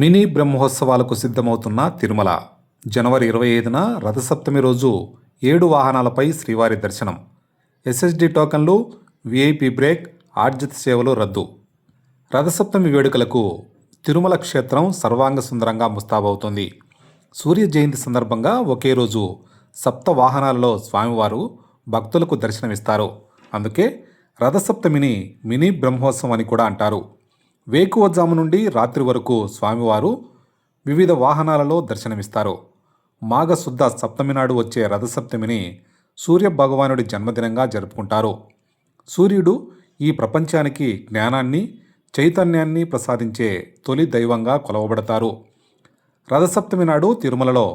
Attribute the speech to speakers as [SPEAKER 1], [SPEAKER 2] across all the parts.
[SPEAKER 1] Mini బ్రహ్మోత్సవాలకు సిద్ధమవుతున్న తిరుమల. జనవరి 25న రథసప్తమి రోజు 7 వాహనాలపై శ్రీవారి దర్శనం. ఎస్ఎస్డి టోకన్లు, విఐపి బ్రేక్, ఆర్జిత సేవలు రద్దు. రథసప్తమి వేడుకలకు తిరుమల క్షేత్రం సర్వాంగ సుందరంగా ముస్తాబవుతోంది. సూర్య జయంతి సందర్భంగా ఒకే రోజు సప్త వాహనాలలో స్వామివారు భక్తులకు దర్శనమిస్తారు. అందుకే రథసప్తమిని మినీ బ్రహ్మోత్సవం అని కూడా అంటారు. వేకువజాము నుండి రాత్రి వరకు స్వామివారు వివిధ వాహనాలలో దర్శనమిస్తారు. మాఘశుద్ధ సప్తమి నాడు వచ్చే రథసప్తమిని సూర్య భగవానుడి జన్మదినంగా జరుపుకుంటారు. సూర్యుడు ఈ ప్రపంచానికి జ్ఞానాన్ని, చైతన్యాన్ని ప్రసాదించే తొలి దైవంగా కొలవబడతారు. రథసప్తమి నాడు తిరుమలలో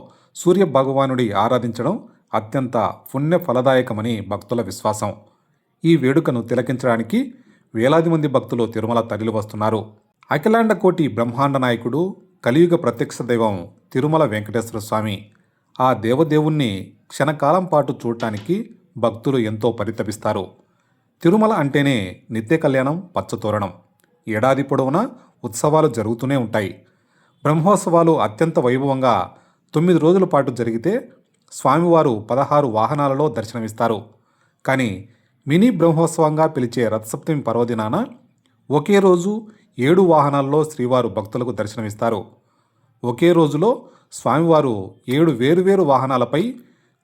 [SPEAKER 1] సూర్య భగవానుడి ఆరాధించడం అత్యంత పుణ్య ఫలదాయకమని భక్తుల విశ్వాసం. ఈ వేడుకను తిలకించడానికి వేలాది మంది భక్తులు తిరుమల తరలి వస్తున్నారు. అఖిలాండ కోటి బ్రహ్మాండ నాయకుడు, కలియుగ ప్రత్యక్ష దైవం తిరుమల వెంకటేశ్వర స్వామి. ఆ దేవదేవుణ్ణి క్షణకాలం పాటు చూడటానికి భక్తులు ఎంతో పరితపిస్తారు. తిరుమల అంటేనే నిత్య కళ్యాణం, పచ్చతోరణం. ఏడాది పొడవునా ఉత్సవాలు జరుగుతూనే ఉంటాయి. బ్రహ్మోత్సవాలు అత్యంత వైభవంగా 9 రోజుల పాటు జరిగితే స్వామివారు 16 వాహనాలలో దర్శనమిస్తారు. కానీ మినీ బ్రహ్మోత్సవంగా పిలిచే రథసప్తమి పర్వదినాన ఒకే రోజు 7 వాహనాల్లో శ్రీవారు భక్తులకు దర్శనమిస్తారు. ఒకే రోజులో స్వామివారు 7 వేరువేరు వాహనాలపై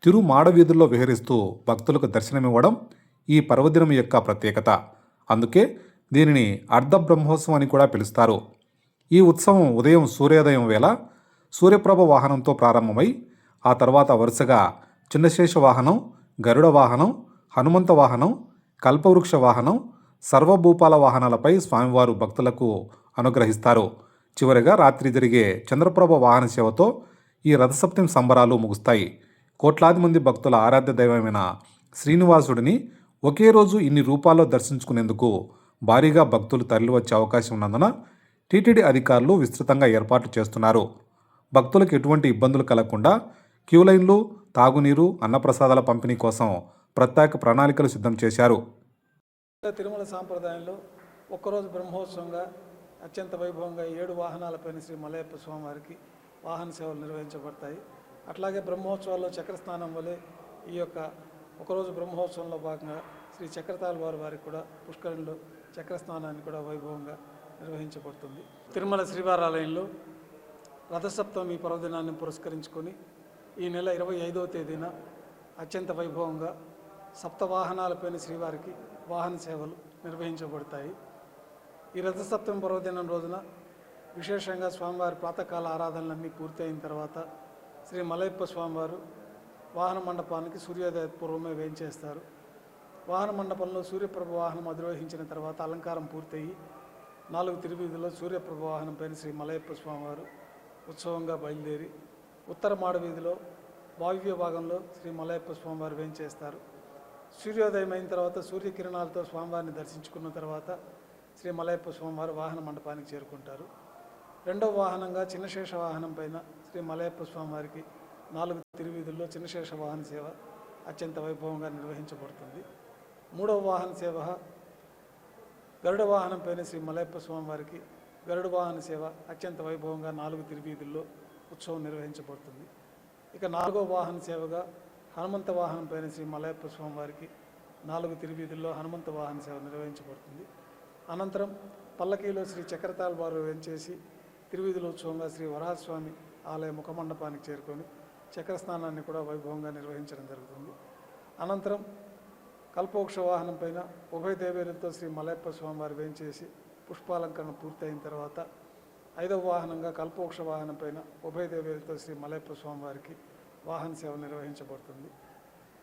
[SPEAKER 1] తిరుమాడవీధుల్లో విహరిస్తూ భక్తులకు దర్శనమివ్వడం ఈ పర్వదినం యొక్క ప్రత్యేకత. అందుకే దీనిని అర్ధ బ్రహ్మోత్సవం అని కూడా పిలుస్తారు. ఈ ఉత్సవం ఉదయం సూర్యోదయం వేళ సూర్యప్రభ వాహనంతో ప్రారంభమై ఆ తర్వాత వరుసగా చిన్నశేష వాహనం, గరుడ వాహనం, హనుమంత వాహనం, కల్పవృక్ష వాహనం, సర్వభూపాల వాహనాలపై స్వామివారు భక్తులకు అనుగ్రహిస్తారు. చివరిగా రాత్రి జరిగే చంద్రప్రభ వాహన సేవతో ఈ రథసప్తమి సంబరాలు ముగుస్తాయి. కోట్లాది మంది భక్తుల ఆరాధ్య దైవమైన శ్రీనివాసుడిని ఒకే రోజు ఇన్ని రూపాల్లో దర్శించుకునేందుకు భారీగా భక్తులు తరలివచ్చే అవకాశం ఉన్నందున టీటీడీ అధికారులు విస్తృతంగా ఏర్పాట్లు చేస్తున్నారు. భక్తులకు ఎటువంటి ఇబ్బందులు కలగకుండా క్యూలైన్లు, తాగునీరు, అన్నప్రసాదాల పంపిణీ కోసం ప్రత్యేక ప్రణాళికలు సిద్ధం చేశారు.
[SPEAKER 2] తిరుమల సాంప్రదాయంలో ఒక్కరోజు బ్రహ్మోత్సవంగా అత్యంత వైభవంగా 7 వాహనాలపైన శ్రీ మలయప్ప స్వామివారికి వాహన సేవలు నిర్వహించబడతాయి. అట్లాగే బ్రహ్మోత్సవాల్లో చక్రస్నానం వలె ఈ యొక్క ఒకరోజు బ్రహ్మోత్సవంలో భాగంగా శ్రీ చక్రతాళ్ వారికి కూడా పుష్కరంలో చక్రస్నానాన్ని కూడా వైభవంగా నిర్వహించబడుతుంది. తిరుమల శ్రీవారాలయంలో రథసప్తమి పర్వదినాన్ని పురస్కరించుకొని ఈ నెల 25వ తేదీన అత్యంత వైభవంగా సప్త వాహనాలపైన శ్రీవారికి వాహన సేవలు నిర్వహించబడతాయి. ఈ రథసప్తమి పర్వదినం రోజున విశేషంగా స్వామివారి ప్రాతకాల ఆరాధనలన్నీ పూర్తి అయిన తర్వాత శ్రీ మలయప్ప స్వామివారు వాహన మండపానికి సూర్యోదయ పూర్వమే వేయించేస్తారు. వాహన మండపంలో సూర్యప్రభ వాహనం అధిరోహించిన తర్వాత అలంకారం పూర్తయి 4 తిరువీధుల్లో సూర్యప్రభ వాహనం పైన శ్రీ మలయప్ప స్వామివారు ఉత్సవంగా బయలుదేరి ఉత్తర మాడవీధిలో వాయువ్య భాగంలో శ్రీ మలయప్ప స్వామివారు వేయించేస్తారు. సూర్యోదయం అయిన తర్వాత సూర్యకిరణాలతో స్వామివారిని దర్శించుకున్న తర్వాత శ్రీ మలయప్ప స్వామివారు వాహన మండపానికి చేరుకుంటారు. రెండవ వాహనంగా చిన్నశేష వాహనం పైన శ్రీ మలయప్ప స్వామివారికి 4 తిరువీధుల్లో చిన్నశేష వాహన సేవ అత్యంత వైభవంగా నిర్వహించబడుతుంది. మూడవ వాహన సేవ గరుడ వాహనం పైన శ్రీ మలయప్ప స్వామివారికి గరుడ వాహన సేవ అత్యంత వైభవంగా 4 తిరువీధుల్లో ఉత్సవం నిర్వహించబడుతుంది. ఇక 4వ వాహన సేవగా హనుమంత వాహనం పైన శ్రీ మలయప్ప స్వామివారికి 4 తిరువీధుల్లో హనుమంత వాహన సేవ నిర్వహించబడుతుంది. అనంతరం పల్లకీలో శ్రీ చక్రతాళ్ వారు వెంచేసి తిరువీధుల ఉత్సవంగా శ్రీ వరాహస్వామి ఆలయ ముఖమండపానికి చేరుకొని చక్రస్నానాన్ని కూడా వైభవంగా నిర్వహించడం జరుగుతుంది. అనంతరం కల్పవృక్ష వాహనం పైన ఉభయ దేవేరులతో శ్రీ మలయప్ప స్వామివారు వేంచేసి పుష్పాలంకరణ పూర్తయిన తర్వాత 5వ వాహనంగా కల్పవృక్ష వాహనం పైన ఉభయ దేవేరులతో శ్రీ మలయప్ప స్వామివారికి వాహన సేవ నిర్వహించబడుతుంది.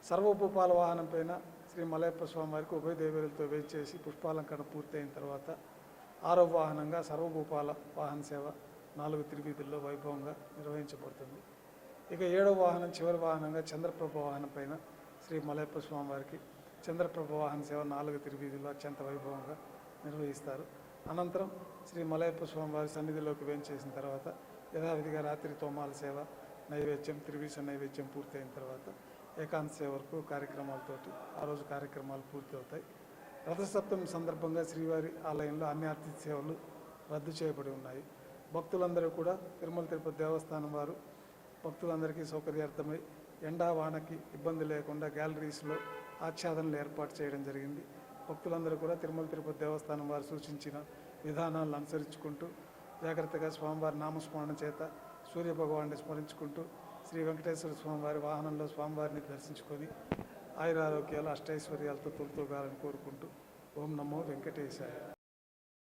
[SPEAKER 2] సర్వభూపాల వాహనం పైన శ్రీ మలయప్ప స్వామివారికి ఉభయ దేవేరులతో వేచేసి పుష్పాలంకరణ పూర్తయిన తర్వాత 6వ వాహనంగా సర్వభూపాల వాహన సేవ 4 తిరువీధుల్లో వైభవంగా నిర్వహించబడుతుంది. ఇక 7వ వాహనం చివరి వాహనంగా చంద్రప్రభ వాహనం పైన శ్రీ మలయప్ప స్వామివారికి చంద్రప్రభ వాహన సేవ 4 తిరువీధుల్లో అత్యంత వైభవంగా నిర్వహిస్తారు. అనంతరం శ్రీ మలయప్ప స్వామివారి సన్నిధిలోకి వేంచేసిన తర్వాత యథావిధిగా రాత్రి తోమాల సేవ, నైవేద్యం, త్రివీస నైవేద్యం పూర్తయిన తర్వాత ఏకాంత సేవ వరకు కార్యక్రమాలతోటి ఆ రోజు కార్యక్రమాలు పూర్తి అవుతాయి. రథసప్తమి సందర్భంగా శ్రీవారి ఆలయంలో అన్ని ఆర్తిథ్య సేవలు రద్దు చేయబడి ఉన్నాయి. భక్తులందరూ కూడా తిరుమల తిరుపతి దేవస్థానం వారు భక్తులందరికీ సౌకర్యార్థమై ఎండా వానకి ఇబ్బంది లేకుండా గ్యాలరీస్లో ఆచ్ఛాదనలు ఏర్పాటు చేయడం జరిగింది. భక్తులందరూ కూడా తిరుమల తిరుపతి దేవస్థానం వారు సూచించిన విధానాలను అనుసరించుకుంటూ జాగ్రత్తగా స్వామివారి నామస్మరణ చేత సూర్య భగవాన్ని స్మరించుకుంటూ శ్రీ వెంకటేశ్వర స్వామివారి వాహనంలో స్వామివారిని దర్శించుకొని ఆయురారోగ్యాలు అష్టైశ్వర్యాలతో తొలుతూగాలని కోరుకుంటూ ఓం నమో వెంకటేశాయ.